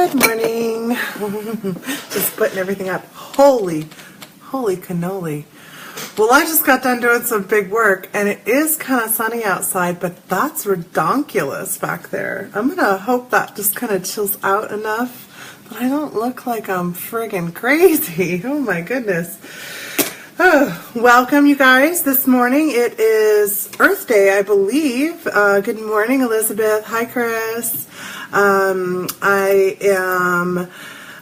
Good morning. Just putting everything up. Holy cannoli. Well, I just got done doing some big work, and it is kind of sunny outside, but that's redonkulous back there. I'm going to hope that just kind of chills out enough, but I don't look like I'm friggin' crazy. Oh my goodness. Oh, welcome, you guys. This morning it is Earth Day, I believe. Good morning, Elizabeth. Hi, Chris. I am,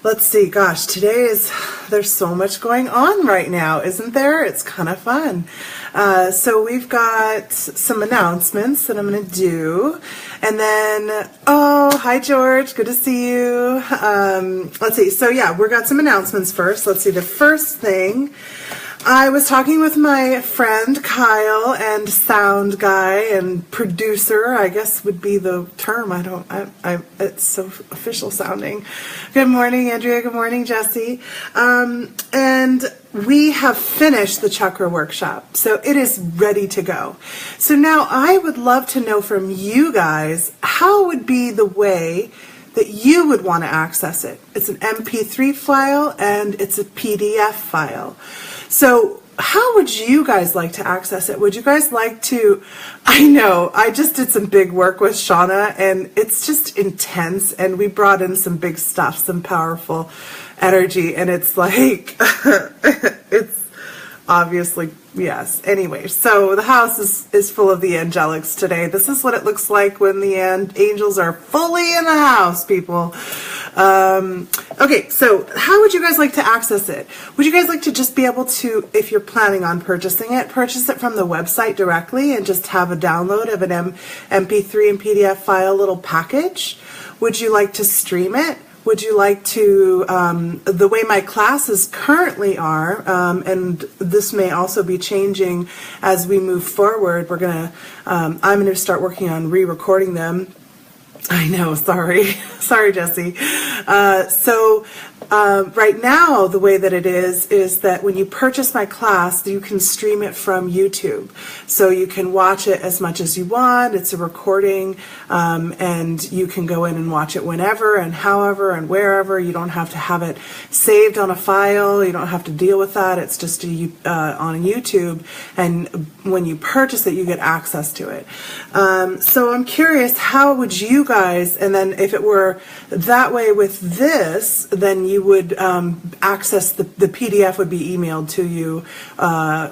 let's see, gosh, there's so much going on right now, isn't there? It's kind of fun. So we've got some announcements that I'm going to do. And then, oh, hi, George. Good to see you. Let's see. So, yeah, we've got some announcements first. Let's see. The first thing, I was talking with my friend Kyle, and sound guy and producer, I guess would be the term. It's so official sounding. Good morning, Andrea. Good morning, Jesse. And we have finished the chakra workshop, so it is ready to go. So now I would love to know from you guys, how would be the way that you would want to access it? It's an MP3 file and it's a PDF file. So how would you guys like to access it? Would you guys like to, I know, I just did some big work with Shauna, and it's just intense, and we brought in some big stuff, some powerful energy, and it's like, it's obviously, yes. Anyway, so the house is full of the angelics today. This is what it looks like when the angels are fully in the house, people. Okay, so how would you guys like to access it? Would you guys like to just be able to, if you're planning on purchasing it, purchase it from the website directly and just have a download of an MP3 and PDF file little package? Would you like to stream it? Would you like to, the way my classes currently are, and this may also be changing as we move forward, I'm going to start working on re-recording them. I know, sorry. Sorry, Jesse. Right now, the way that it is that when you purchase my class, you can stream it from YouTube. So you can watch it as much as you want. It's a recording, and you can go in and watch it whenever and however and wherever. You don't have to have it saved on a file. You don't have to deal with that. It's just on YouTube, and when you purchase it, you get access to it. So I'm curious, how would you guys, and then if it were that way with this, then you would access the PDF would be emailed to you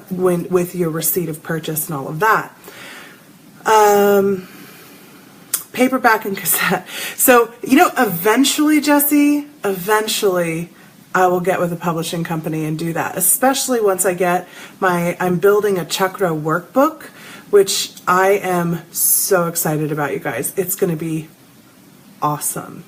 with your receipt of purchase and all of that. Paperback and cassette. So, eventually, Jesse, I will get with a publishing company and do that, especially once I get I'm building a chakra workbook, which I am so excited about, you guys. It's going to be awesome.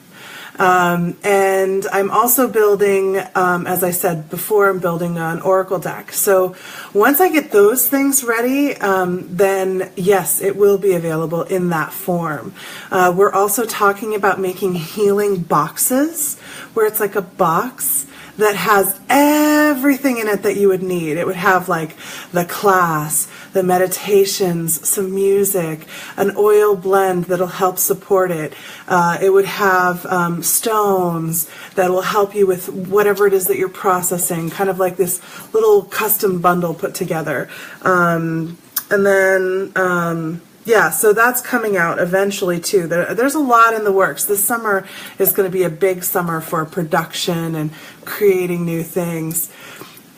And I'm also building, as I said before, I'm building an oracle deck. So once I get those things ready, then yes, it will be available in that form. We're also talking about making healing boxes, where it's like a box that has everything in it that you would need. It would have like the class, the meditations, some music, an oil blend that'll help support it. It would have stones that will help you with whatever it is that you're processing, kind of like this little custom bundle put together. And then, yeah, so that's coming out eventually too. There's a lot in the works. This summer is going to be a big summer for production and creating new things.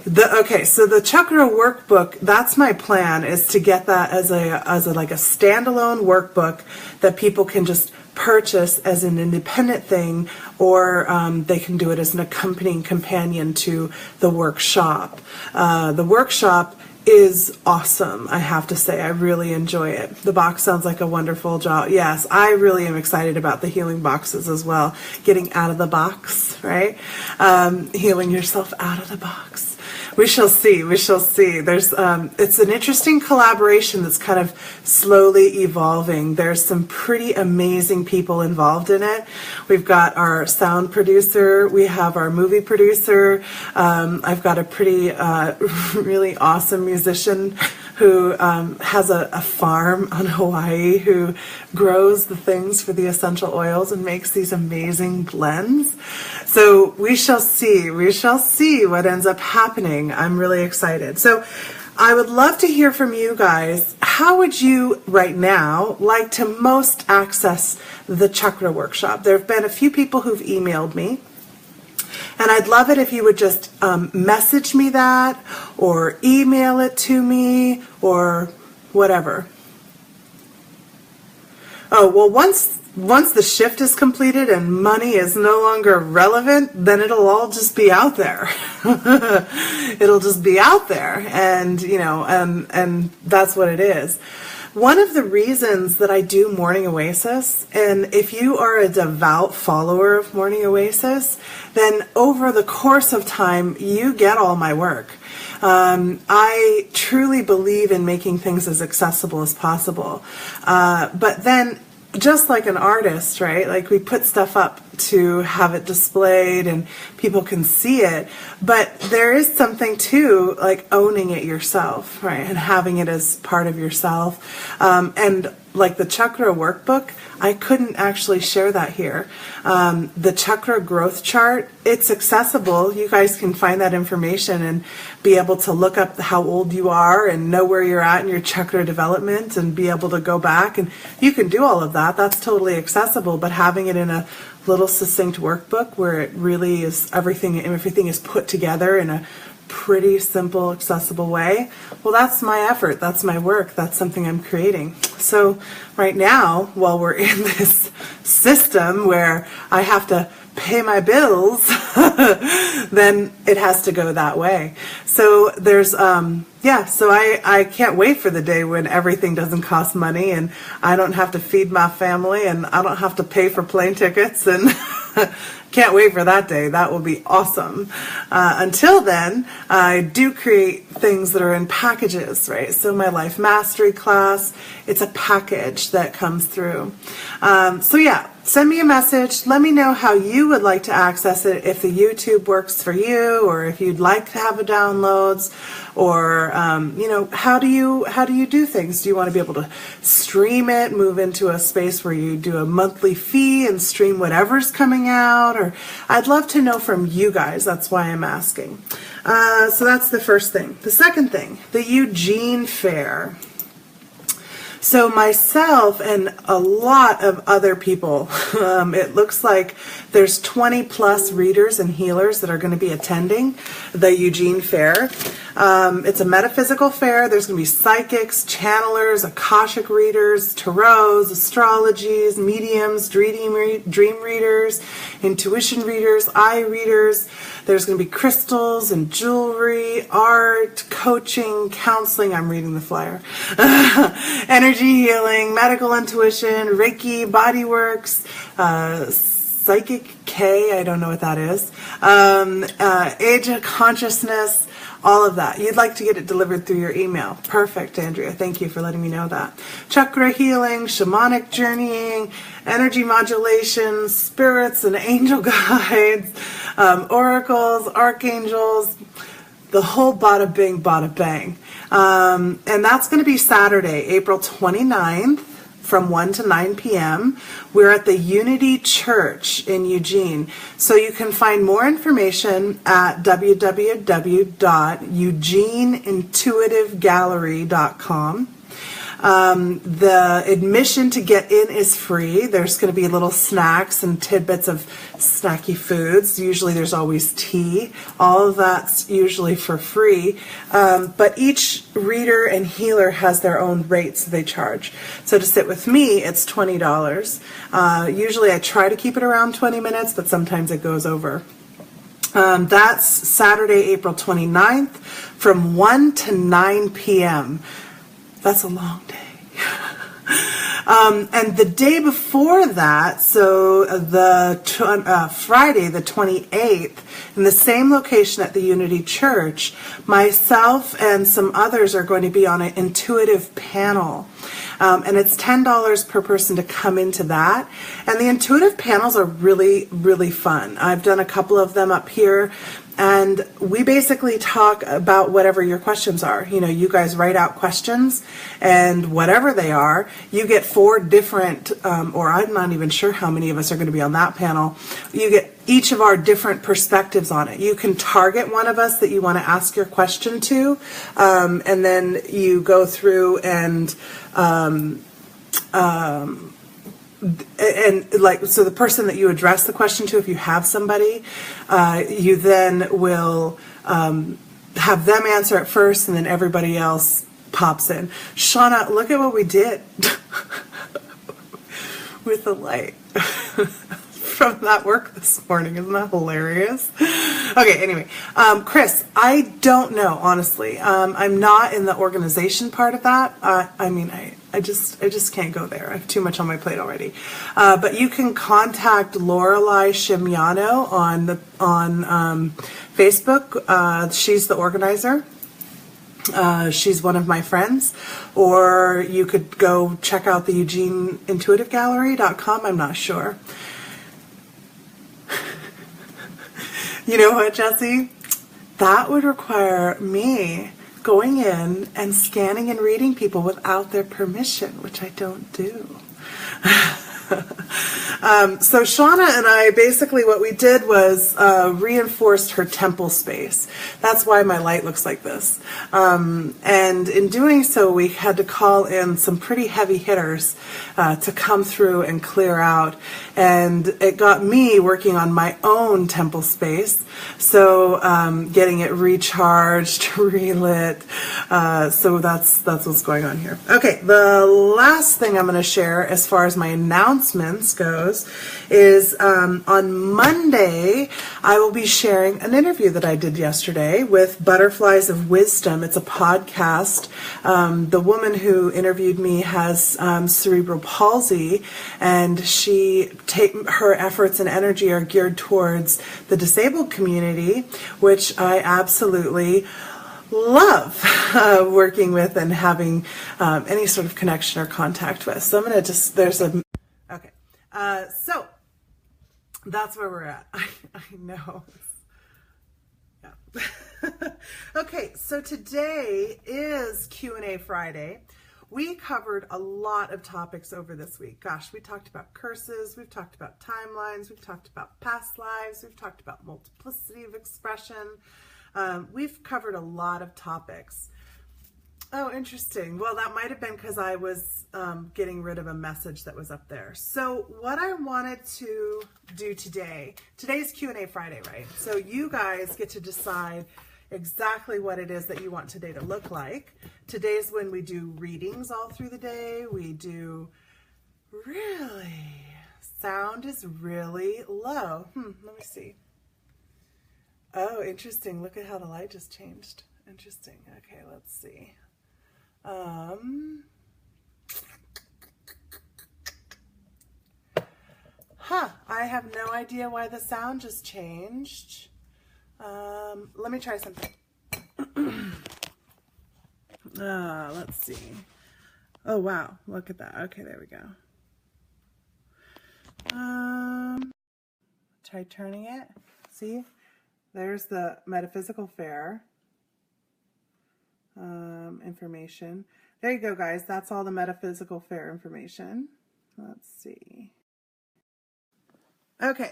Okay, so the chakra workbook, that's my plan, is to get that as a like a standalone workbook that people can just purchase as an independent thing, or they can do it as an accompanying companion to the workshop. The workshop is awesome, I have to say. I really enjoy it. The box sounds like a wonderful job. Yes, I really am excited about the healing boxes as well. Getting out of the box, right? Healing yourself out of the box. We shall see. We shall see. There's it's an interesting collaboration that's kind of slowly evolving. There's some pretty amazing people involved in it. We've got our sound producer. We have our movie producer. I've got a pretty really awesome musician who has a farm on Hawaii, who grows the things for the essential oils and makes these amazing blends. So we shall see what ends up happening. I'm really excited. So I would love to hear from you guys. How would you right now like to most access the chakra workshop? There have been a few people who've emailed me, and I'd love it if you would just message me that or email it to me or whatever. Oh, well, once the shift is completed and money is no longer relevant, then it'll all just be out there. It'll just be out there, and and that's what it is. One of the reasons that I do Morning Oasis, and if you are a devout follower of Morning Oasis, then over the course of time, you get all my work. I truly believe in making things as accessible as possible. But then, just like an artist, right? Like, we put stuff up to have it displayed and people can see it, but there is something too, like owning it yourself, right? And having it as part of yourself. And like the chakra workbook, I couldn't actually share that here. The chakra growth chart, it's accessible. You guys can find that information and be able to look up how old you are and know where you're at in your chakra development and be able to go back, and you can do all of that. That's totally accessible, but having it in a little succinct workbook where it really is everything is put together in a pretty simple, accessible way, well, that's my effort, that's my work, that's something I'm creating. So right now, while we're in this system where I have to pay my bills, then it has to go that way. So there's so I can't wait for the day when everything doesn't cost money and I don't have to feed my family and I don't have to pay for plane tickets, and can't wait for that day. That will be awesome. Until then, I do create things that are in packages, right? So my Life Mastery class, it's a package that comes through. So yeah, send me a message. Let me know how you would like to access it, if the YouTube works for you, or if you'd like to have the downloads, or how do you do things? Do you want to be able to stream it, move into a space where you do a monthly fee and stream whatever's coming out? Or I'd love to know from you guys. That's why I'm asking. So that's the first thing. The second thing, the Eugene Fair. So myself and a lot of other people, it looks like there's 20 plus readers and healers that are going to be attending the Eugene Fair. It's a metaphysical fair. There's going to be psychics, channelers, Akashic readers, tarots, astrologies, mediums, dream readers, intuition readers, eye readers. There's going to be crystals and jewelry, art, coaching, counseling. I'm reading the flyer. Energy healing, medical intuition, Reiki, bodyworks, psychic K, I don't know what that is, age of consciousness, all of that. You'd like to get it delivered through your email. Perfect, Andrea. Thank you for letting me know that. Chakra healing, shamanic journeying, energy modulation, spirits and angel guides, oracles, archangels, the whole bada bing, bada bang. And that's going to be Saturday, April 29th from 1 to 9 p.m. We're at the Unity Church in Eugene. So you can find more information at www.eugeneintuitivegallery.com. The admission to get in is free. There's going to be little snacks and tidbits of snacky foods. Usually there's always tea. All of that's usually for free. But each reader and healer has their own rates they charge. So to sit with me, it's $20. Usually I try to keep it around 20 minutes, but sometimes it goes over. That's Saturday, April 29th from 1 to 9 p.m. That's a long day. And the day before that, so the Friday, the 28th, in the same location at the Unity Church, myself and some others are going to be on an intuitive panel. And it's $10 per person to come into that. And the intuitive panels are really, really fun. I've done a couple of them up here And we basically talk about whatever your questions are. You know, you guys write out questions, and whatever they are, you get 4 different, or I'm not even sure how many of us are going to be on that panel. You get each of our different perspectives on it. You can target one of us that you want to ask your question to, and then you go through and like, so the person that you address the question to, if you have somebody, you then will have them answer it first, and then everybody else pops in. Shauna, look at what we did with the light from that work this morning. Isn't that hilarious? Okay, anyway, Chris, I don't know, honestly. I'm not in the organization part of that. I mean, I just can't go there. I have too much on my plate already. But you can contact Lorelei Shimiano on Facebook. She's the organizer. She's one of my friends. Or you could go check out the EugeneIntuitiveGallery.com. I'm not sure. You know what, Jesse? That would require me going in and scanning and reading people without their permission, which I don't do. So Shauna and I, basically what we did was reinforced her temple space. That's why my light looks like this. And in doing so, we had to call in some pretty heavy hitters to come through and clear out. And it got me working on my own temple space. So getting it recharged, relit. So that's what's going on here. Okay, the last thing I'm going to share as far as my announcements goes is on Monday I will be sharing an interview that I did yesterday with Butterflies of Wisdom. It's a podcast. The woman who interviewed me has cerebral palsy, and her efforts and energy are geared towards the disabled community, which I absolutely love working with and having any sort of connection or contact with. So I'm going to okay. So that's where we're at. I know. Yeah. Okay, so today is Q&A Friday. We covered a lot of topics over this week. Gosh, we talked about curses, we've talked about timelines, we've talked about past lives, we've talked about multiplicity of expression. We've covered a lot of topics. Oh, interesting. Well, that might have been because I was getting rid of a message that was up there. So what I wanted to do today's Q&A Friday, right? So you guys get to decide exactly what it is that you want today to look like. Today's when we do readings all through the day. We do sound is really low. Let me see. Oh, interesting. Look at how the light just changed. Interesting. Okay, let's see. I have no idea why the sound just changed. Let me try something. Let's see. Oh, wow. Look at that. Okay, there we go. Try turning it. See? There's the metaphysical fair. Information. There you go, guys. That's all the metaphysical fair information. Let's see. Okay.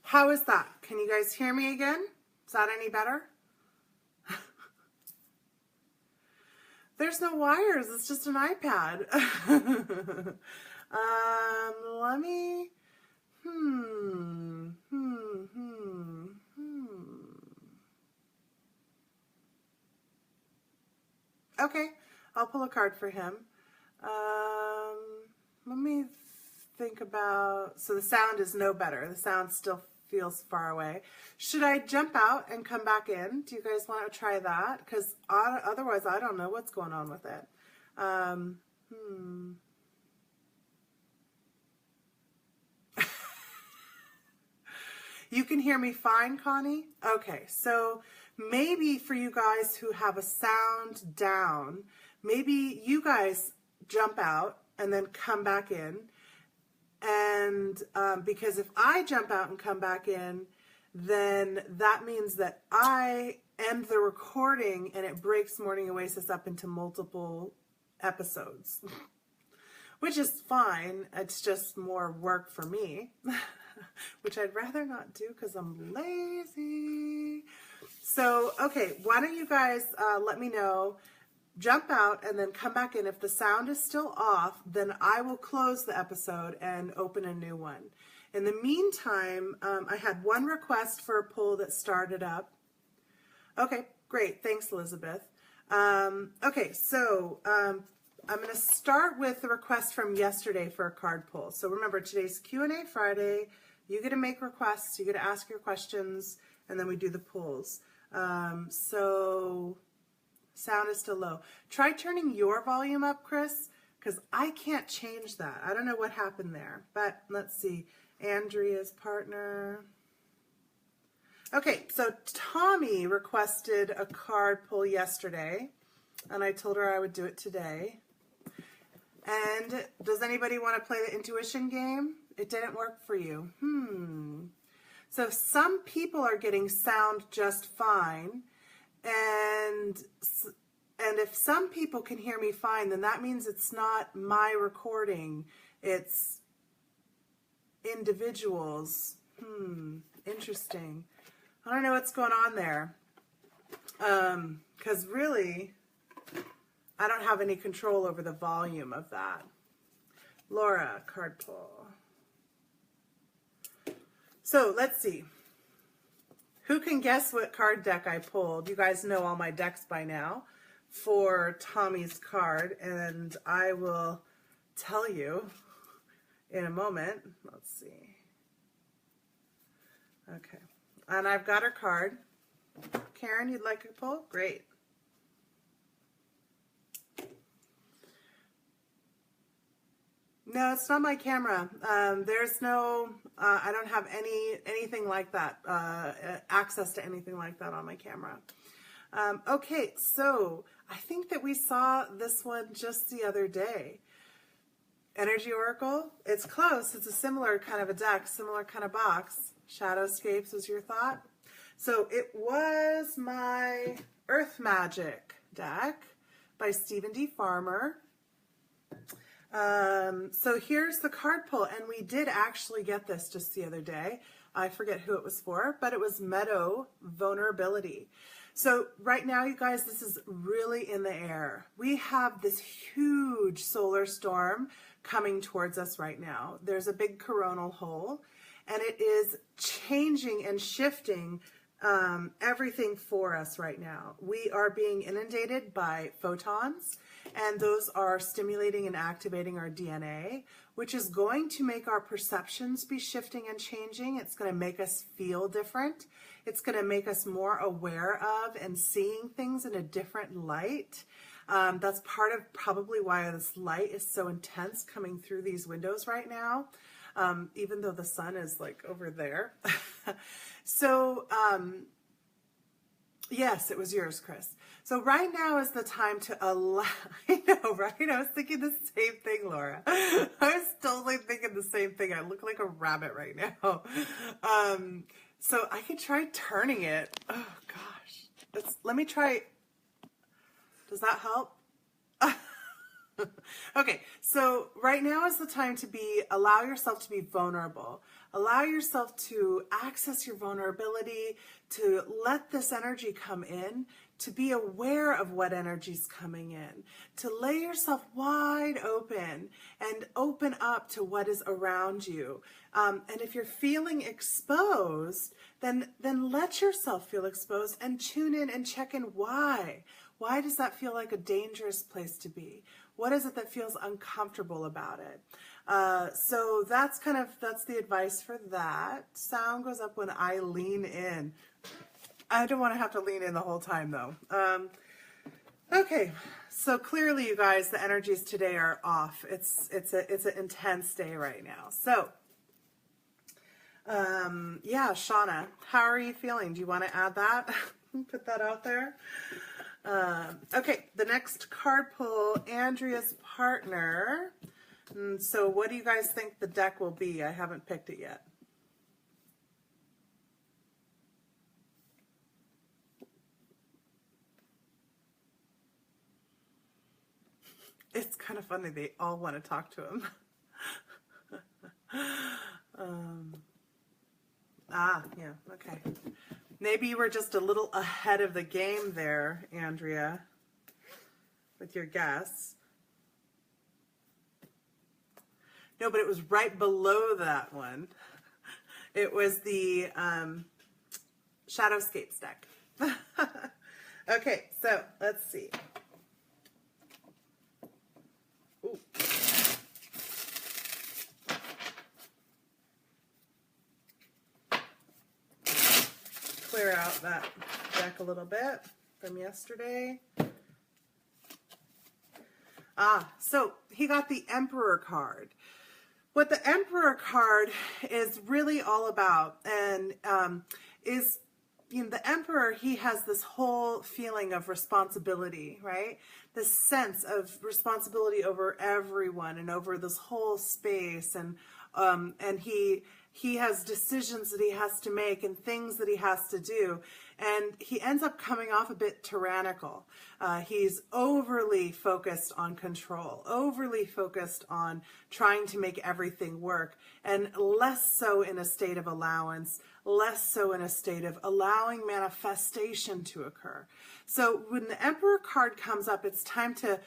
How is that? Can you guys hear me again? Is that any better? There's no wires. It's just an iPad. Let me... Okay, I'll pull a card for him. Let me think about... So the sound is no better. The sound still feels far away. Should I jump out and come back in? Do you guys want to try that? Because otherwise I don't know what's going on with it. You can hear me fine, Connie? Okay, so maybe for you guys who have a sound down, maybe you guys jump out and then come back in. And because if I jump out and come back in, then that means that I end the recording and it breaks Morning Oasis up into multiple episodes, which is fine. It's just more work for me, which I'd rather not do because I'm lazy. So, okay, why don't you guys let me know, jump out and then come back in. If the sound is still off, then I will close the episode and open a new one. In the meantime, I had one request for a pull that started up. Okay, great. Thanks, Elizabeth. Okay, so I'm going to start with the request from yesterday for a card pull. So remember, today's Q&A Friday. You get to make requests, you get to ask your questions, and then we do the pulls. So sound is still low. Try turning your volume up, Chris, because I can't change that. I don't know what happened there, but let's see. Andrea's partner. Okay, so Tommy requested a card pull yesterday, and I told her I would do it today. And does anybody want to play the intuition game? It didn't work for you. So some people are getting sound just fine, and if some people can hear me fine, then that means it's not my recording. It's individuals. Interesting. I don't know what's going on there. Because really, I don't have any control over the volume of that. Laura, card pull. So let's see. Who can guess what card deck I pulled? You guys know all my decks by now for Tommy's card, and I will tell you in a moment. Let's see. Okay. And I've got her card. Karen, you'd like a pull? Great. No, it's not my camera. There's no, I don't have anything like that, access to anything like that on my camera. Okay, so I think that we saw this one just the other day. Energy Oracle, it's close. It's a similar kind of a deck, similar kind of box. Shadowscapes was your thought. So it was my Earth Magic deck by Stephen D. Farmer. So here's the card pull, and we did actually get this just the other day. I forget who it was for, but it was Meadow Vulnerability. So right now, you guys, this is really in the air. We have this huge solar storm coming towards us right now. There's a big coronal hole, and it is changing and shifting everything for us right now. We are being inundated by photons, and those are stimulating and activating our DNA, which is going to make our perceptions be shifting and changing. It's going to make us feel different. It's going to make us more aware of and seeing things in a different light. That's part of probably why this light is so intense coming through these windows right now, even though the sun is like over there. So, yes, it was yours, Chris. So right now is the time to allow, I know, right? I was thinking the same thing, Laura. I was totally thinking the same thing. I look like a rabbit right now. So I can try turning it. Oh gosh. Let me try. Does that help? Okay, so right now is the time to allow yourself to be vulnerable. Allow yourself to access your vulnerability, to let this energy come in, to be aware of what energy is coming in, to lay yourself wide open and open up to what is around you. And if you're feeling exposed, then let yourself feel exposed and tune in and check in why. Why does that feel like a dangerous place to be? What is it that feels uncomfortable about it? So that's the advice for that. Sound goes up when I lean in. I don't want to have to lean in the whole time though. Okay, so clearly you guys, the energies today are off. It's an intense day right now. So, yeah, Shauna, how are you feeling? Do you want to add that? Put that out there. Okay, the next card pull, Andrea's partner. So what do you guys think the deck will be? I haven't picked it yet. It's kind of funny. They all want to talk to him. Yeah, okay. Maybe you were just a little ahead of the game there, Andrea, with your guess. No, but it was right below that one. It was the Shadowscapes deck. Okay, so let's see. Ooh. Clear out that deck a little bit from yesterday. So he got the Emperor card. What the Emperor card is really all about, and is, the Emperor, he has this whole feeling of responsibility, right? This sense of responsibility over everyone and over this whole space, and he has decisions that he has to make and things that he has to do, and he ends up coming off a bit tyrannical. He's overly focused on control, overly focused on trying to make everything work, and less so in a state of allowance, less so in a state of allowing manifestation to occur. So when the Emperor card comes up, it's time to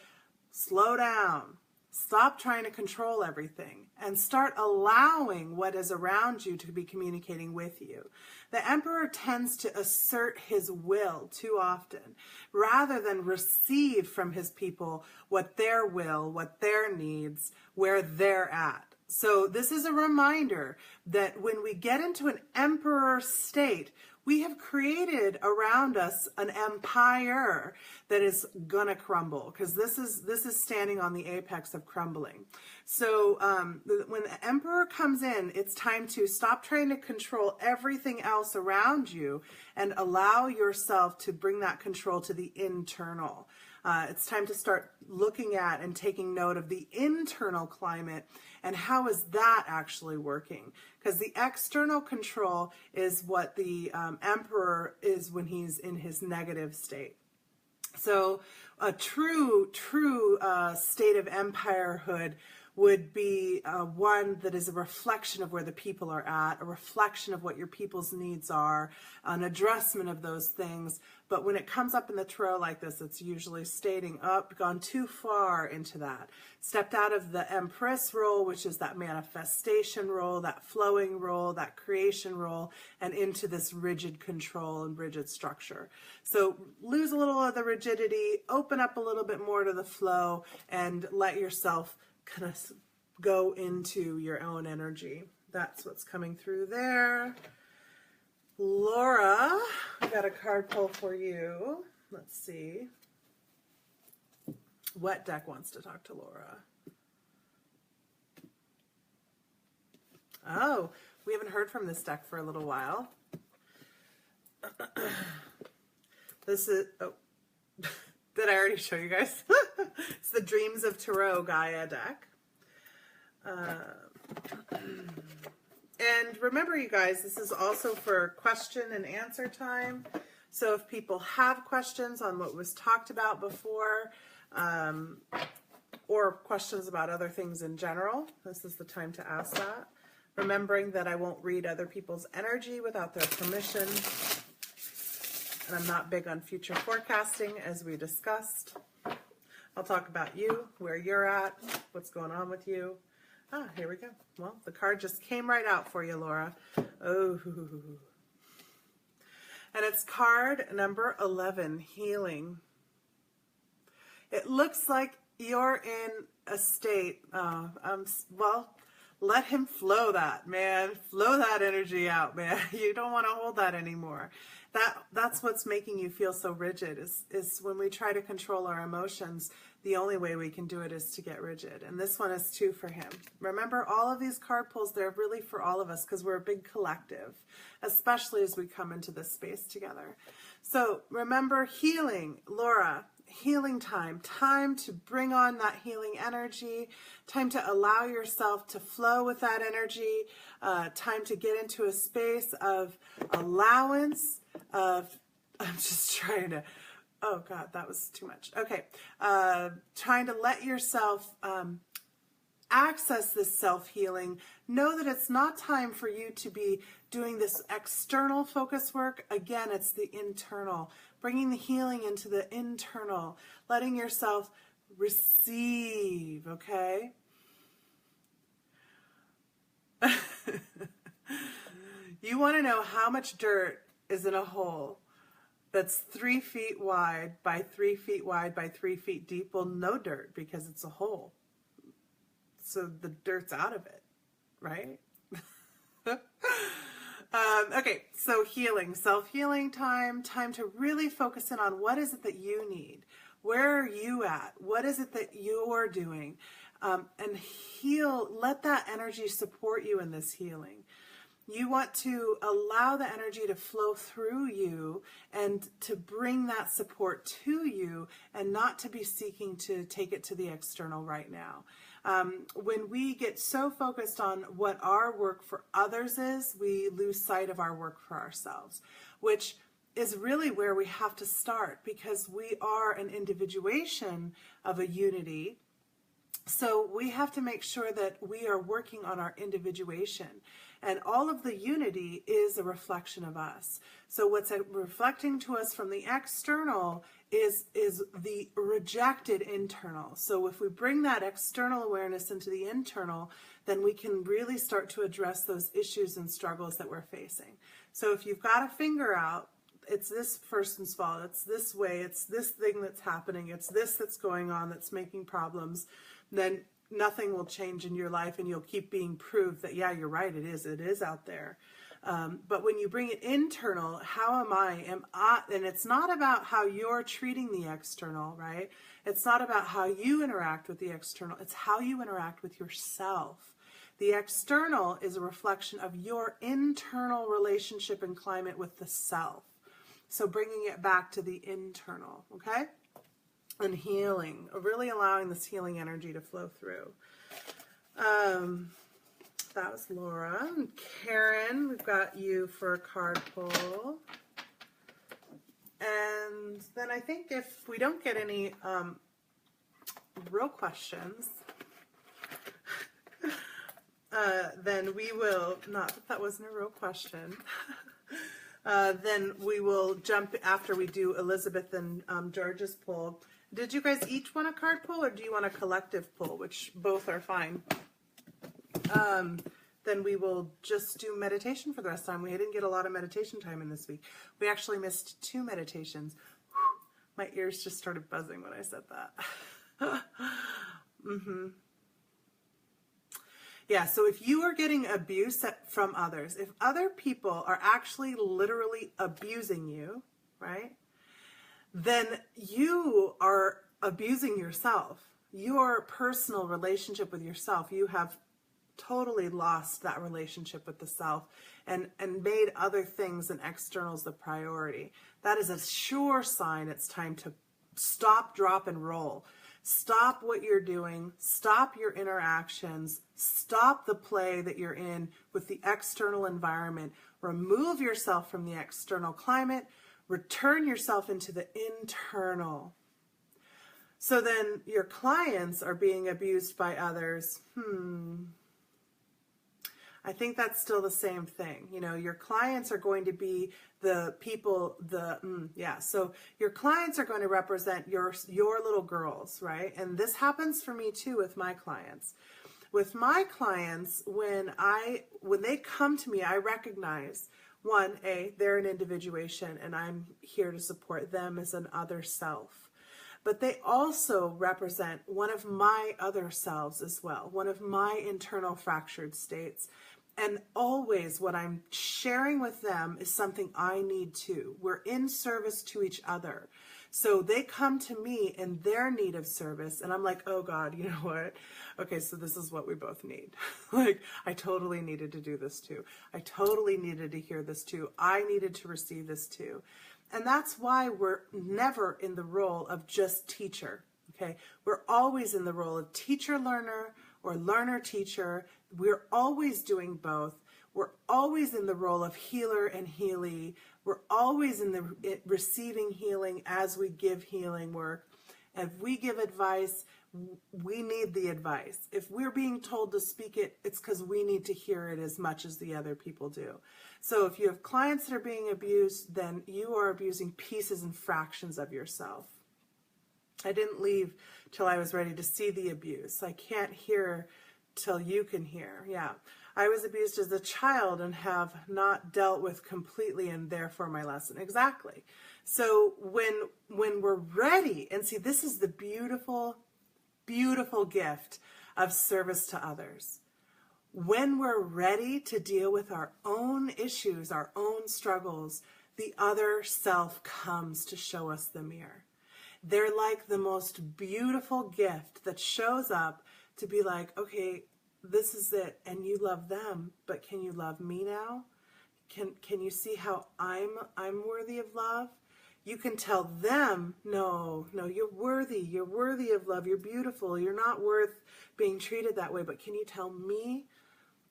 slow down. Stop trying to control everything and start allowing what is around you to be communicating with you. The Emperor tends to assert his will too often rather than receive from his people what their will, what their needs, where they're at. So this is a reminder that when we get into an Emperor state, we have created around us an empire that is gonna crumble, because this is standing on the apex of crumbling. So when the Emperor comes in, it's time to stop trying to control everything else around you and allow yourself to bring that control to the internal. It's time to start looking at and taking note of the internal climate and how is that actually working. Because the external control is what the Emperor is when he's in his negative state. So a true state of empirehood would be one that is a reflection of where the people are at, a reflection of what your people's needs are, an addressment of those things. But when it comes up in the tarot like this, it's usually stating, gone too far into that. Stepped out of the Empress role, which is that manifestation role, that flowing role, that creation role, and into this rigid control and rigid structure. So lose a little of the rigidity, open up a little bit more to the flow, and let yourself kind of go into your own energy. That's what's coming through there. Laura, I got a card pull for you. Let's see. What deck wants to talk to Laura? Oh, we haven't heard from this deck for a little while. This is, did I already show you guys? It's the Dreams of Tarot Gaia deck. And remember, you guys, this is also for question and answer time. So if people have questions on what was talked about before, or questions about other things in general, this is the time to ask that. Remembering that I won't read other people's energy without their permission. And I'm not big on future forecasting, as we discussed. I'll talk about you, where you're at, what's going on with you. Here we go. Well, the card just came right out for you, Laura. Oh. And it's card number 11, Healing. It looks like you're in a state, well, let him flow that, man. Flow that energy out, man. You don't want to hold that anymore. That's what's making you feel so rigid, is when we try to control our emotions, the only way we can do it is to get rigid. And this one is too for him. Remember, all of these card pulls, they're really for all of us because we're a big collective, especially as we come into this space together. So remember, healing, Laura. Healing time to bring on that healing energy, time to allow yourself to flow with that energy, time to get into a space of allowance, I'm just trying to Oh God, that was too much. Okay. Trying to let yourself access this self-healing. Know that it's not time for you to be doing this external focus work. Again, it's the internal. Bringing the healing into the internal. Letting yourself receive, okay? You want to know how much dirt is in a hole that's 3 feet wide by 3 feet wide by 3 feet deep? Well, no dirt, because it's a hole. So the dirt's out of it, right? Okay, so healing, self-healing time to really focus in on what is it that you need. Where are you at? What is it that you're doing? And heal, let that energy support you in this healing. You want to allow the energy to flow through you and to bring that support to you, and not to be seeking to take it to the external right now. When we get so focused on what our work for others is, we lose sight of our work for ourselves, which is really where we have to start, because we are an individuation of a unity. So we have to make sure that we are working on our individuation, and all of the unity is a reflection of us. So what's reflecting to us from the external is the rejected internal. So if we bring that external awareness into the internal, then we can really start to address those issues and struggles that we're facing. So if you've got a finger out, it's this person's fault, it's this way, it's this thing that's happening, it's this that's going on that's making problems, then nothing will change in your life, and you'll keep being proved that, yeah, you're right, it is out there. But when you bring it internal, how am I? And it's not about how you're treating the external, right? It's not about how you interact with the external, it's how you interact with yourself. The external is a reflection of your internal relationship and climate with the self. So bringing it back to the internal, okay? And healing, really allowing this healing energy to flow through. That was Laura. And Karen, we've got you for a card pull. And then I think if we don't get any real questions, then we will, not that that wasn't a real question, then we will jump after we do Elizabeth and George's pull. Did you guys each want a card pull, or do you want a collective pull, which both are fine? Then we will just do meditation for the rest of the time. We didn't get a lot of meditation time in this week. We actually missed 2 meditations. Whew, my ears just started buzzing when I said that. Yeah, so if you are getting abuse from others, if other people are actually literally abusing you, right, then you are abusing yourself. Your personal relationship with yourself, you have totally lost that relationship with the self and made other things and externals the priority. That is a sure sign it's time to stop, drop, and roll. Stop what you're doing, stop your interactions, stop the play that you're in with the external environment, remove yourself from the external climate, return yourself into the internal. So then your clients are being abused by others. I think that's still the same thing. You know, your clients are going to be the people, so your clients are going to represent your little girls, right? And this happens for me too with my clients. With my clients, when they come to me, I recognize, one, they're an individuation and I'm here to support them as an other self. But they also represent one of my other selves as well, one of my internal fractured states. And always what I'm sharing with them is something I need too. We're in service to each other. So they come to me in their need of service and I'm like, oh God, you know what? Okay, so this is what we both need. Like, I totally needed to do this too. I totally needed to hear this too. I needed to receive this too. And that's why we're never in the role of just teacher. Okay, we're always in the role of teacher-learner or learner-teacher. We're always doing both. We're always in the role of healer and healee. We're always in the receiving healing as we give healing work. And if we give advice, we need the advice. If we're being told to speak it, it's because we need to hear it as much as the other people do. So if you have clients that are being abused, then you are abusing pieces and fractions of yourself. I didn't leave till I was ready to see the abuse. I can't hear till you can hear. Yeah. I was abused as a child and have not dealt with completely, and therefore my lesson. Exactly. So when we're ready, and see, this is the beautiful, beautiful gift of service to others. When we're ready to deal with our own issues, our own struggles, the other self comes to show us the mirror. They're like the most beautiful gift that shows up to be like, okay, this is it, and you love them, but can you love me now? Can you see how I'm worthy of love? You can tell them, no, you're worthy of love, you're beautiful, you're not worth being treated that way, but can you tell me?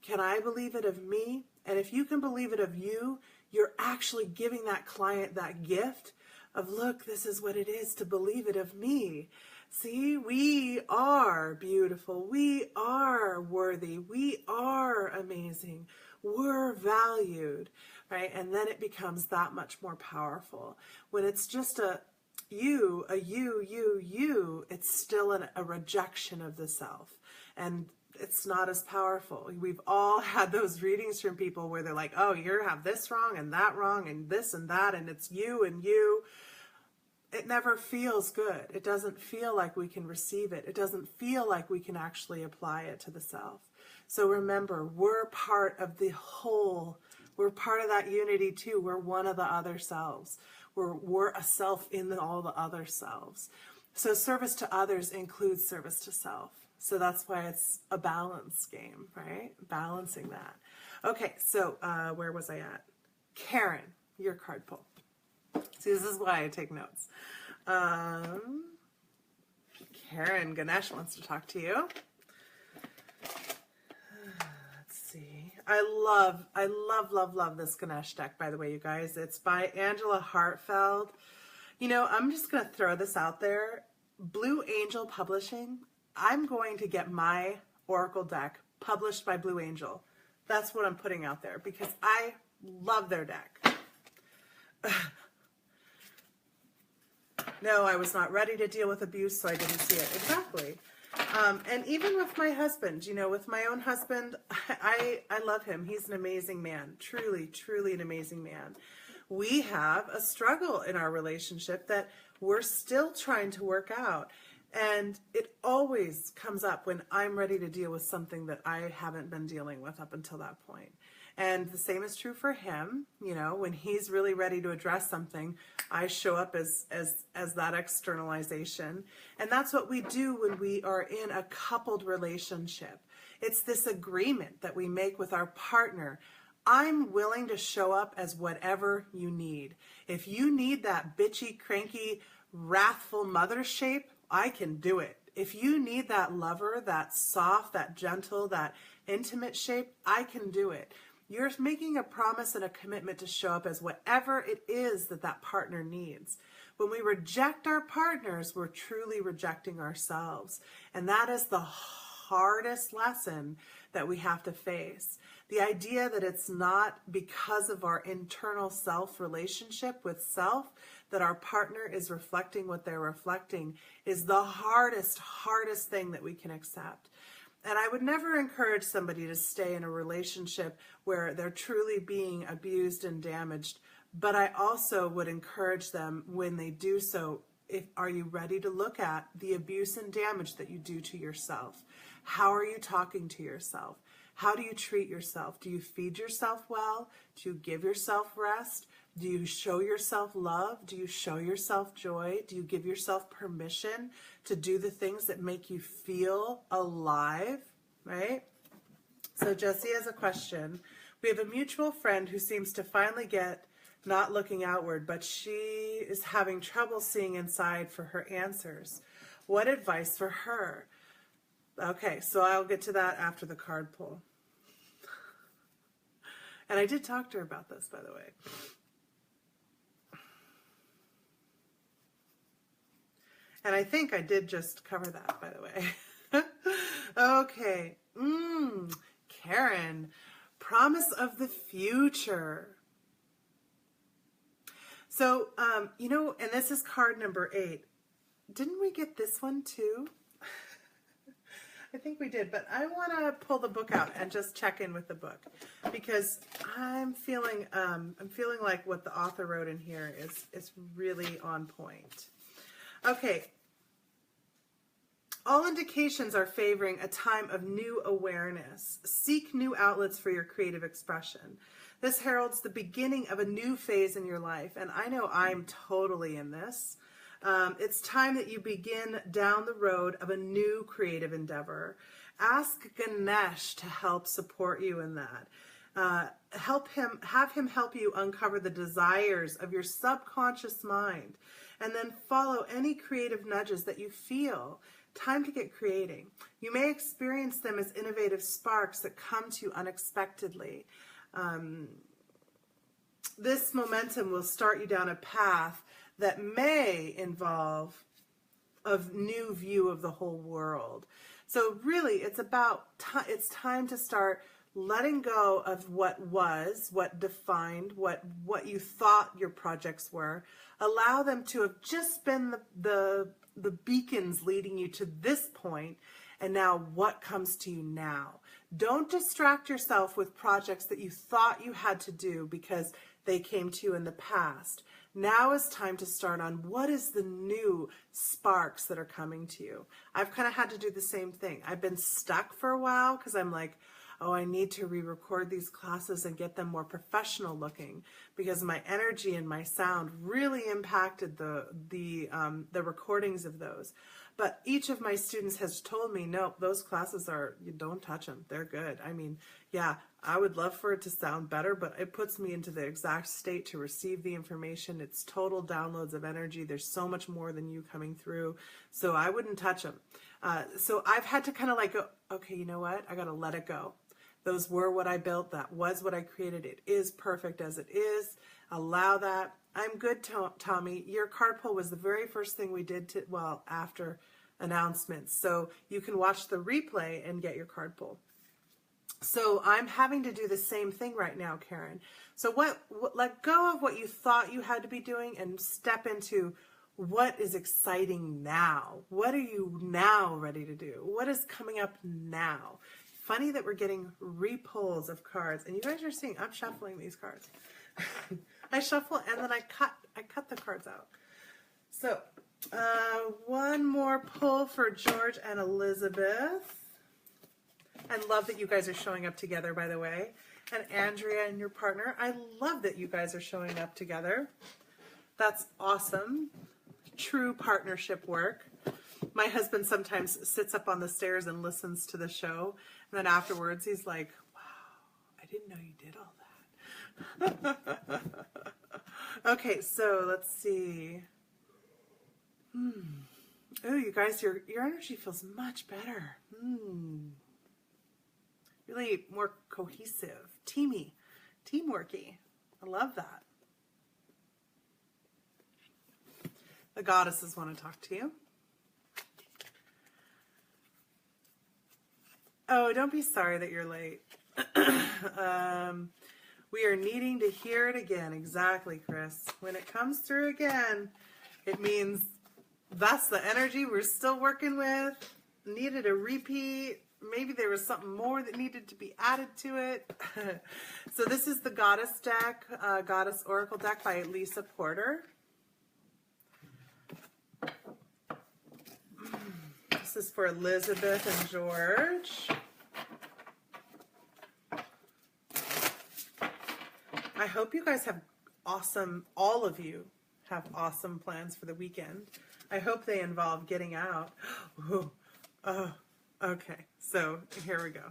Can I believe it of me? And if you can believe it of you, you're actually giving that client that gift of, look, this is what it is to believe it of me. See, we are beautiful. We are worthy. We are amazing. We're valued, right? And then it becomes that much more powerful. When it's just a you, it's still a rejection of the self. And it's not as powerful. We've all had those readings from people where they're like, oh, you have this wrong and that wrong and this and that, and it's you and you. It never feels good. It doesn't feel like we can receive it. It doesn't feel like we can actually apply it to the self. So remember, we're part of the whole. We're part of that unity too. We're one of the other selves. We're a self in all the other selves. So service to others includes service to self. So that's why it's a balance game, right? Balancing that. Okay, so where was I at? Karen, your card pull. See, this is why I take notes. Karen, Ganesh wants to talk to you. Let's see. I love this Ganesh deck, by the way, you guys. It's by Angela Hartfeld. You know, I'm just going to throw this out there. Blue Angel Publishing, I'm going to get my Oracle deck published by Blue Angel. That's what I'm putting out there because I love their deck. No, I was not ready to deal with abuse, so I didn't see it. Exactly. And even with my husband, you know, with my own husband, I love him. He's an amazing man. Truly, truly an amazing man. We have a struggle in our relationship that we're still trying to work out. And it always comes up when I'm ready to deal with something that I haven't been dealing with up until that point. And the same is true for him. You know, when he's really ready to address something, I show up as that externalization. And that's what we do when we are in a coupled relationship. It's this agreement that we make with our partner. I'm willing to show up as whatever you need. If you need that bitchy, cranky, wrathful mother shape, I can do it. If you need that lover, that soft, that gentle, that intimate shape, I can do it. You're making a promise and a commitment to show up as whatever it is that that partner needs. When we reject our partners, we're truly rejecting ourselves. And that is the hardest lesson that we have to face. The idea that it's not because of our internal self relationship with self that our partner is reflecting what they're reflecting is the hardest thing that we can accept. And I would never encourage somebody to stay in a relationship where they're truly being abused and damaged. But I also would encourage them when they do so, are you ready to look at the abuse and damage that you do to yourself? How are you talking to yourself? How do you treat yourself? Do you feed yourself well? Do you give yourself rest? Do you show yourself love? Do you show yourself joy? Do you give yourself permission to do the things that make you feel alive, right? So Jessie has a question. We have a mutual friend who seems to finally get not looking outward, but she is having trouble seeing inside for her answers. What advice for her? Okay, so I'll get to that after the card pull. And I did talk to her about this, by the way. And I think I did just cover that, by the way. Okay. Karen, promise of the future. So, and this is card number 8. Didn't we get this one too? I think we did, but I want to pull the book out and just check in with the book because I'm feeling like what the author wrote in here is really on point. Okay. All indications are favoring a time of new awareness. Seek new outlets for your creative expression. This heralds the beginning of a new phase in your life, and I know I'm totally in this. It's time that you begin down the road of a new creative endeavor. Ask Ganesh to help support you in that. Have him help you uncover the desires of your subconscious mind, and then follow any creative nudges that you feel. Time to get creating. You may experience them as innovative sparks that come to you unexpectedly. This momentum will start you down a path that may involve a new view of the whole world. So really, it's time to start letting go of what was, what defined, what you thought your projects were. Allow them to have just been the beacons leading you to this point, and now what comes to you now. Don't distract yourself with projects that you thought you had to do because they came to you in the past. Now is time to start on what is the new sparks that are coming to you. I've kind of had to do the same thing. I've been stuck for a while because I'm like, oh, I need to re-record these classes and get them more professional looking because my energy and my sound really impacted the recordings of those. But each of my students has told me, no, those classes you don't touch them. They're good. I mean, yeah, I would love for it to sound better, but it puts me into the exact state to receive the information. It's total downloads of energy. There's so much more than you coming through. So I wouldn't touch them. So I've had to kind of like go, okay, you know what? I got to let it go. Those were what I built. That was what I created. It is perfect as it is. Allow that. I'm good, Tommy. Your card pull was the very first thing we did after announcements. So you can watch the replay and get your card pull. So I'm having to do the same thing right now, Karen. So let go of what you thought you had to be doing and step into what is exciting now. What are you now ready to do? What is coming up now? Funny that we're getting repulls of cards, and you guys are seeing I'm shuffling these cards. I shuffle and then I cut the cards out. So one more pull for George and Elizabeth. I love that you guys are showing up together, by the way. And Andrea and your partner, I love that you guys are showing up together. That's awesome. True partnership work. My husband sometimes sits up on the stairs and listens to the show. And then afterwards, he's like, wow, I didn't know you did all that. Okay, so let's see. Oh, you guys, your energy feels much better. Really more cohesive, teamworky. I love that. The goddesses want to talk to you. Oh, don't be sorry that you're late. We are needing to hear it again. Exactly, Chris. When it comes through again, it means that's the energy we're still working with. Needed a repeat. Maybe there was something more that needed to be added to it. So this is the Goddess deck, Goddess Oracle deck by Lisa Porter. This is for Elizabeth and George. I hope you guys have all of you have awesome plans for the weekend. I hope they involve getting out. Okay, so here we go.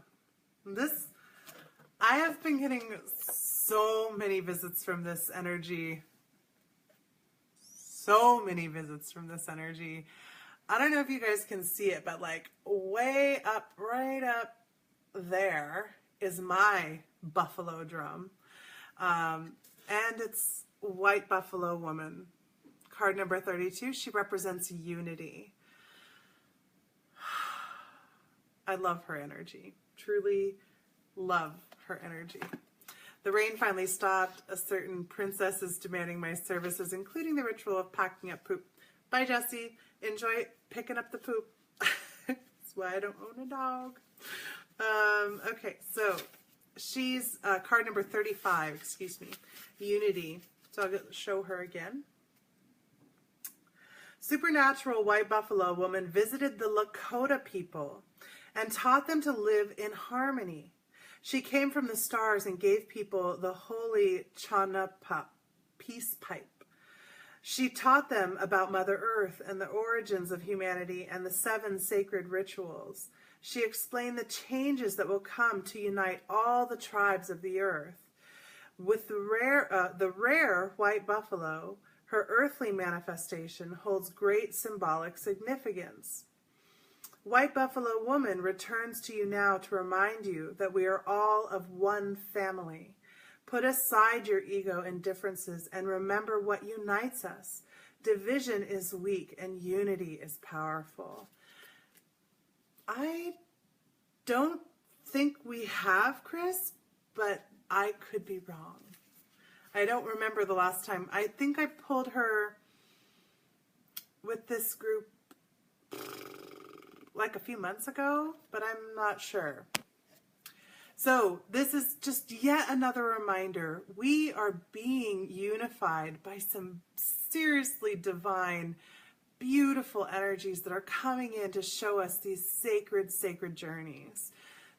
I have been getting so many visits from this energy. I don't know if you guys can see it, but like right up there is my buffalo drum. And it's White Buffalo Woman. Card number 32, she represents unity. I love her energy. Truly love her energy. The rain finally stopped. A certain princess is demanding my services, including the ritual of packing up poop. Bye, Jessie. Enjoy picking up the poop. That's why I don't own a dog. Okay, so she's card number 35, excuse me, unity. So I'll show her again. Supernatural White Buffalo Woman visited the Lakota people and taught them to live in harmony. She came from the stars and gave people the holy Chanapa peace pipe. She taught them about Mother Earth and the origins of humanity and the 7 sacred rituals. She explained the changes that will come to unite all the tribes of the earth. With the rare white buffalo, her earthly manifestation holds great symbolic significance. White Buffalo Woman returns to you now to remind you that we are all of one family. Put aside your ego and differences and remember what unites us. Division is weak and unity is powerful. I don't think we have, Chris, but I could be wrong. I don't remember the last time. I think I pulled her with this group like a few months ago, but I'm not sure. So this is just yet another reminder. We are being unified by some seriously divine, beautiful energies that are coming in to show us these sacred, sacred journeys.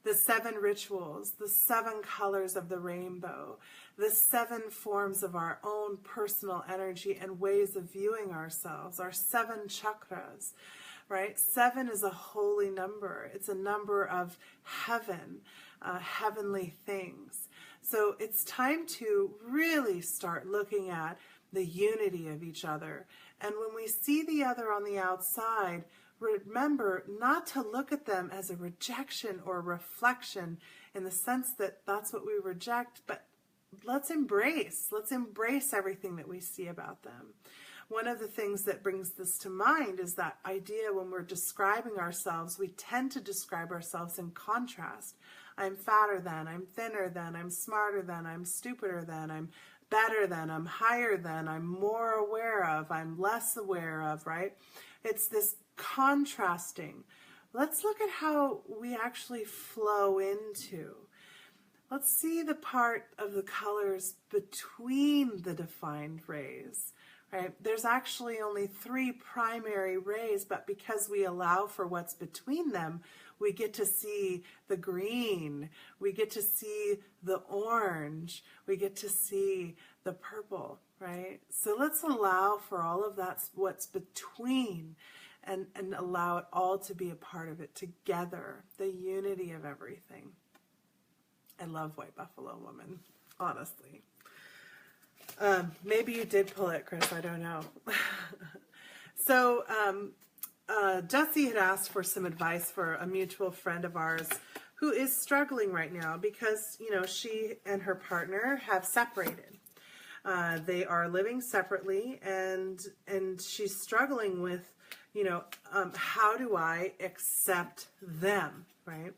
The 7 rituals, the 7 colors of the rainbow, the 7 forms of our own personal energy and ways of viewing ourselves, our 7 chakras, right? 7 is a holy number. It's a number of heaven, heavenly things. So it's time to really start looking at the unity of each other. And when we see the other on the outside, remember not to look at them as a rejection or reflection in the sense that that's what we reject, but let's embrace everything that we see about them. One of the things that brings this to mind is that idea when we're describing ourselves, we tend to describe ourselves in contrast. I'm fatter than, I'm thinner than, I'm smarter than, I'm stupider than, I'm better than, I'm higher than, I'm more aware of, I'm less aware of, right? It's this contrasting. Let's look at how we actually flow into. Let's see the part of the colors between the defined rays, right? There's actually only 3 primary rays, but because we allow for what's between them, we get to see the green, we get to see the orange, we get to see the purple, right? So let's allow for all of that, what's between, and allow it all to be a part of it together, the unity of everything. I love White Buffalo Woman, honestly. Maybe you did pull it, Chris, I don't know. So Jessie had asked for some advice for a mutual friend of ours who is struggling right now because, you know, she and her partner have separated. They are living separately, and she's struggling with, you know, how do I accept them, right?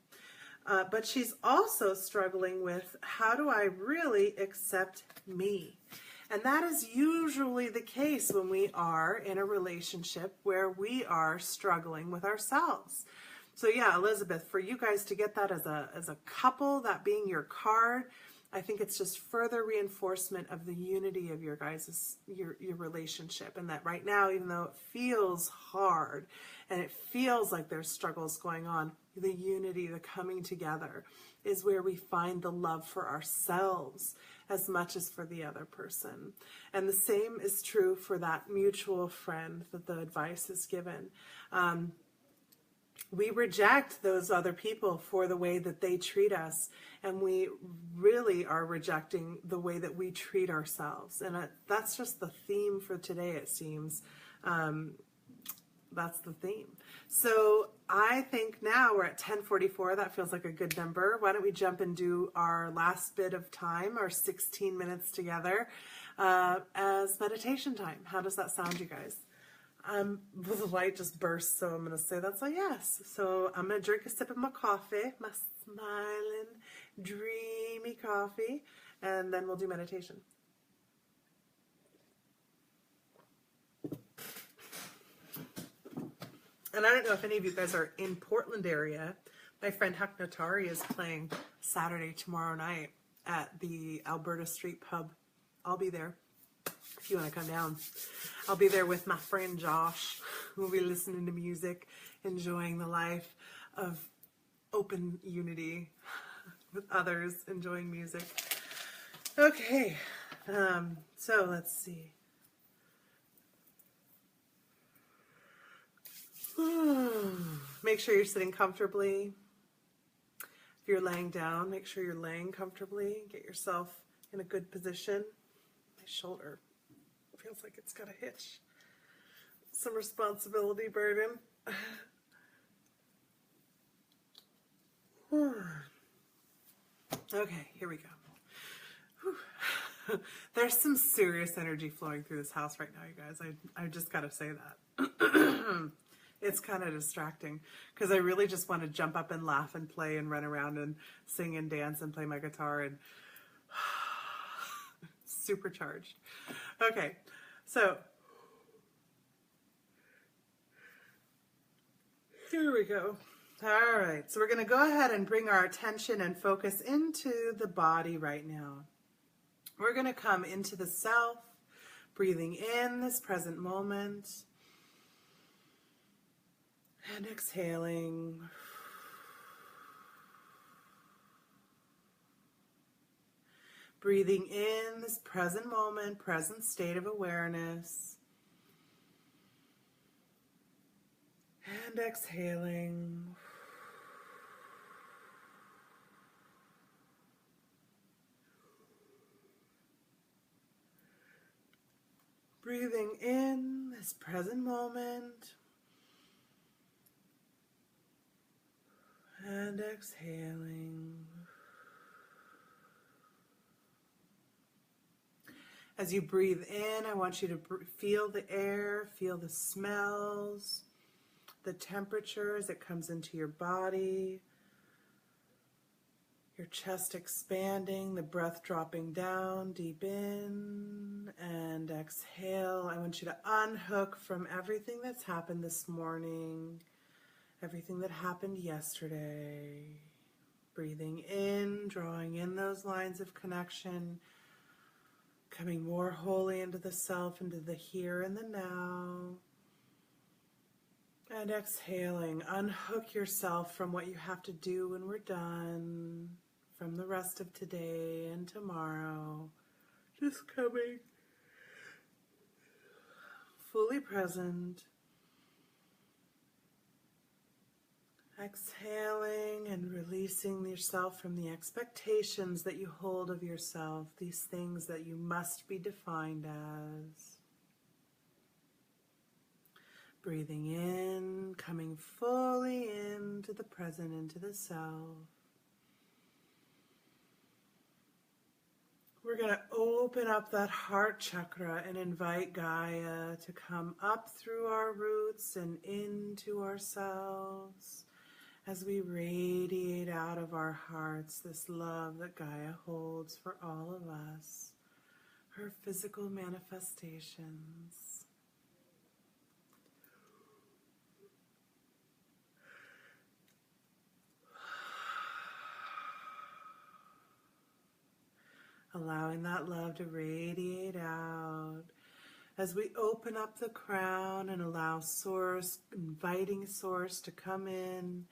But she's also struggling with how do I really accept me? And that is usually the case when we are in a relationship where we are struggling with ourselves. So yeah, Elizabeth, for you guys to get that as a couple, that being your card, I think it's just further reinforcement of the unity of your guys' your relationship, and that right now, even though it feels hard and it feels like there's struggles going on, the unity, the coming together is where we find the love for ourselves as much as for the other person. And the same is true for that mutual friend that the advice is given. We reject those other people for the way that they treat us, and we really are rejecting the way that we treat ourselves. And that's just the theme for today, it seems. That's the theme. So I think now we're at 10:44. That feels like a good number. Why don't we jump and do our last bit of time, our 16 minutes together, as meditation time. How does that sound, you guys? The light just burst, so I'm going to say that's a yes. So I'm going to drink a sip of my coffee, my smiling, dreamy coffee, and then we'll do meditation. And I don't know if any of you guys are in Portland area. My friend Huck Notari is playing Saturday tomorrow night at the Alberta Street Pub. I'll be there if you want to come down. I'll be there with my friend Josh. We'll be listening to music, enjoying the life of open unity with others, enjoying music. Okay, so let's see. Make sure you're sitting comfortably. If you're laying down, make sure you're laying comfortably. Get yourself in a good position. My shoulder feels like it's got a hitch. Some responsibility burden. Okay, here we go. Whew. There's some serious energy flowing through this house right now, you guys. I just got to say that. It's kind of distracting because I really just want to jump up and laugh and play and run around and sing and dance and play my guitar and supercharged. Okay, so here we go. All right, so we're going to go ahead and bring our attention and focus into the body right now. We're going to come into the self, breathing in this present moment. And exhaling. Breathing in this present moment, present state of awareness. And exhaling. Breathing in this present moment. And exhaling. As you breathe in, I want you to feel the air, feel the smells, the temperature as it comes into your body, your chest expanding, the breath dropping down deep in, and exhale. I want you to unhook from everything that's happened this morning. Everything that happened yesterday. Breathing in, drawing in those lines of connection, coming more wholly into the self, into the here and the now. And exhaling, unhook yourself from what you have to do when we're done, from the rest of today and tomorrow. Just coming fully present. Exhaling and releasing yourself from the expectations that you hold of yourself, these things that you must be defined as. Breathing in, coming fully into the present, into the self. We're going to open up that heart chakra and invite Gaia to come up through our roots and into ourselves. As we radiate out of our hearts this love that Gaia holds for all of us, her physical manifestations. Allowing that love to radiate out. As we open up the crown and allow Source, inviting Source to come in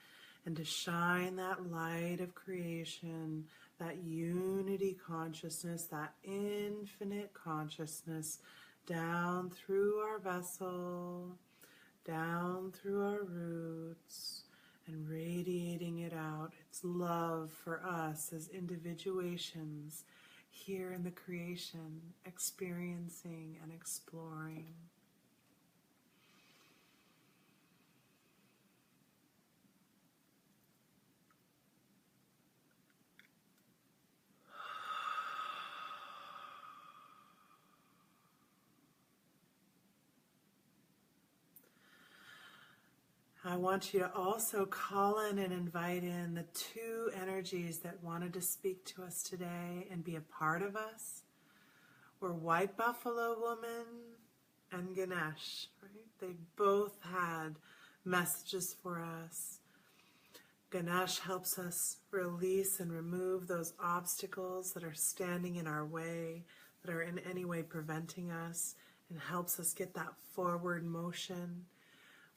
and to shine that light of creation, that unity consciousness, that infinite consciousness down through our vessel, down through our roots, and radiating it out. It's love for us as individuations here in the creation, experiencing and exploring. I want you to also call in and invite in the two energies that wanted to speak to us today and be a part of us. We're White Buffalo Woman and Ganesh, right? They both had messages for us. Ganesh helps us release and remove those obstacles that are standing in our way, that are in any way preventing us, and helps us get that forward motion.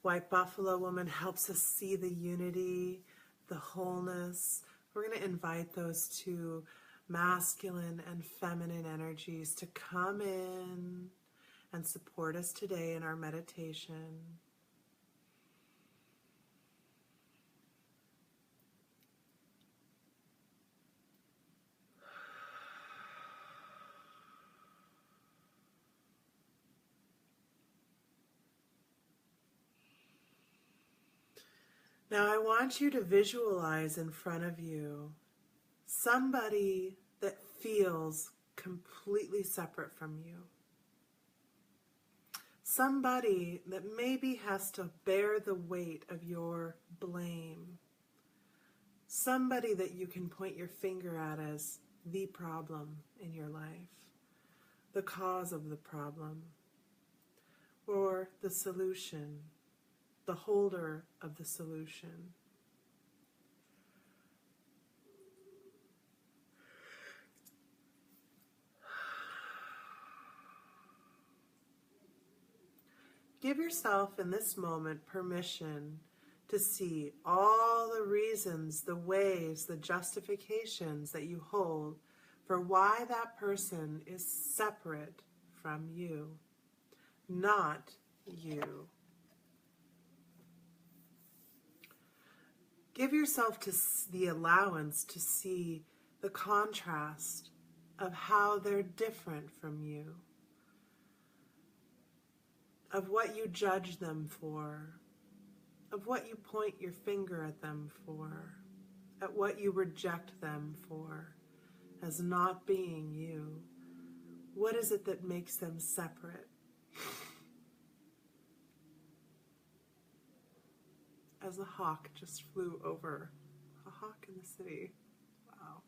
White Buffalo Woman helps us see the unity, the wholeness. We're going to invite those two masculine and feminine energies to come in and support us today in our meditation. Now I want you to visualize in front of you somebody that feels completely separate from you. Somebody that maybe has to bear the weight of your blame. Somebody that you can point your finger at as the problem in your life, the cause of the problem, or the solution, the holder of the solution. Give yourself in this moment permission to see all the reasons, the ways, the justifications that you hold for why that person is separate from you, not you. Give yourself to the allowance to see the contrast of how they're different from you, of what you judge them for, of what you point your finger at them for, at what you reject them for as not being you. What is it that makes them separate? As a hawk just flew over. A hawk in the city. Wow.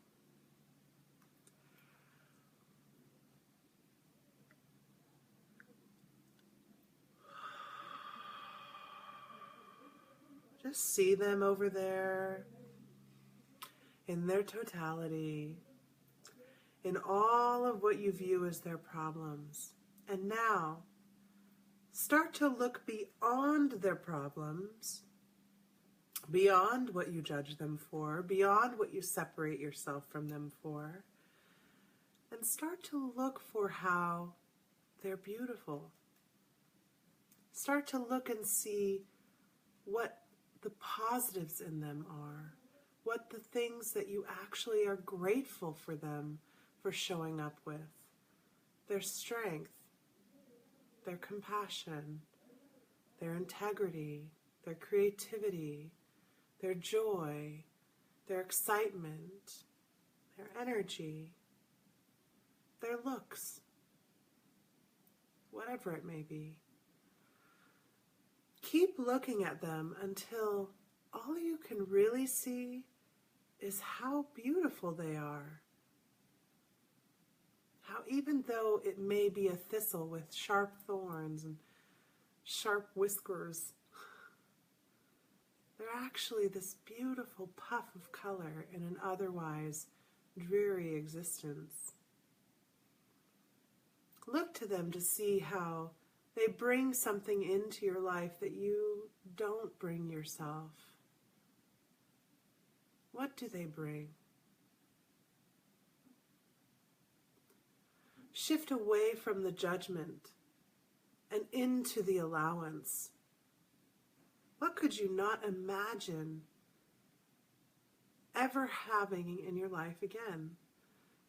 Just see them over there in their totality, in all of what you view as their problems. And now, start to look beyond their problems, beyond what you judge them for, beyond what you separate yourself from them for, and start to look for how they're beautiful. Start to look and see what the positives in them are, what the things that you actually are grateful for them for showing up with. Their strength, their compassion, their integrity, their creativity, their joy, their excitement, their energy, their looks, whatever it may be. Keep looking at them until all you can really see is how beautiful they are. How even though it may be a thistle with sharp thorns and sharp whiskers, they're actually this beautiful puff of color in an otherwise dreary existence. Look to them to see how they bring something into your life that you don't bring yourself. What do they bring? Shift away from the judgment and into the allowance. What could you not imagine ever having in your life again?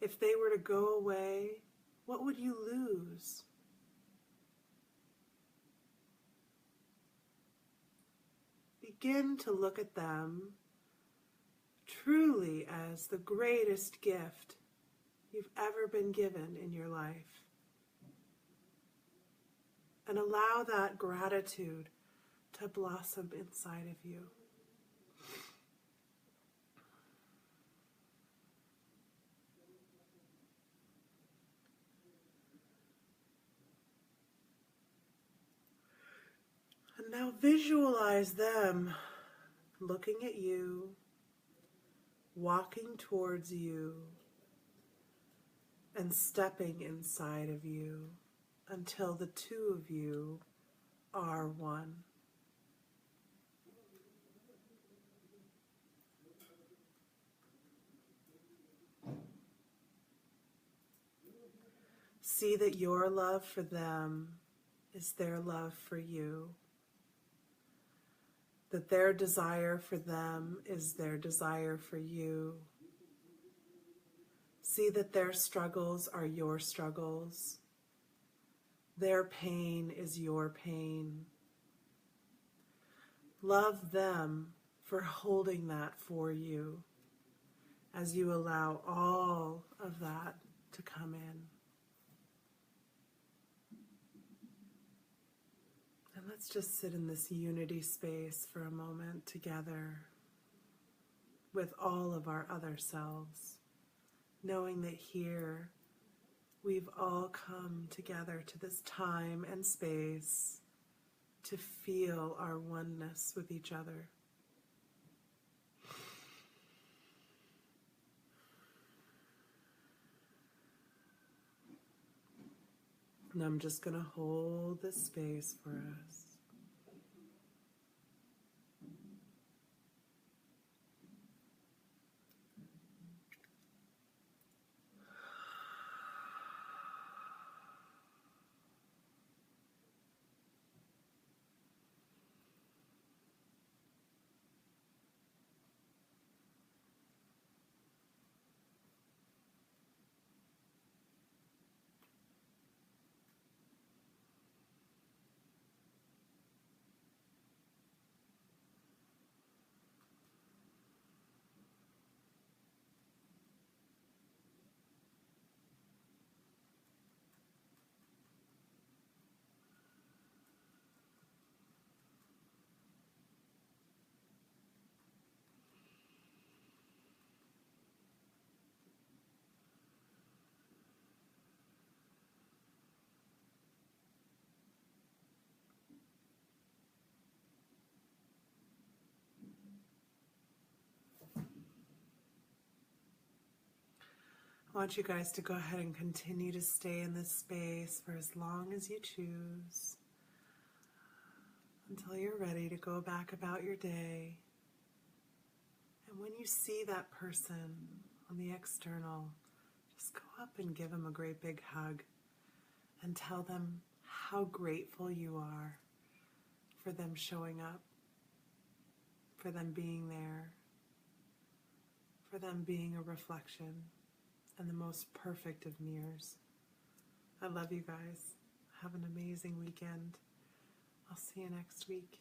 If they were to go away, what would you lose? Begin to look at them truly as the greatest gift you've ever been given in your life. And allow that gratitude to blossom inside of you. And now visualize them looking at you, walking towards you, and stepping inside of you until the two of you are one. See that your love for them is their love for you. That their desire for them is their desire for you. See that their struggles are your struggles. Their pain is your pain. Love them for holding that for you as you allow all of that to come in. And let's just sit in this unity space for a moment together with all of our other selves, knowing that here we've all come together to this time and space to feel our oneness with each other. And I'm just going to hold this space for us. I want you guys to go ahead and continue to stay in this space for as long as you choose until you're ready to go back about your day. And when you see that person on the external, just go up and give them a great big hug and tell them how grateful you are for them showing up, for them being there, for them being a reflection and the most perfect of mirrors. I love you guys. Have an amazing weekend. I'll see you next week.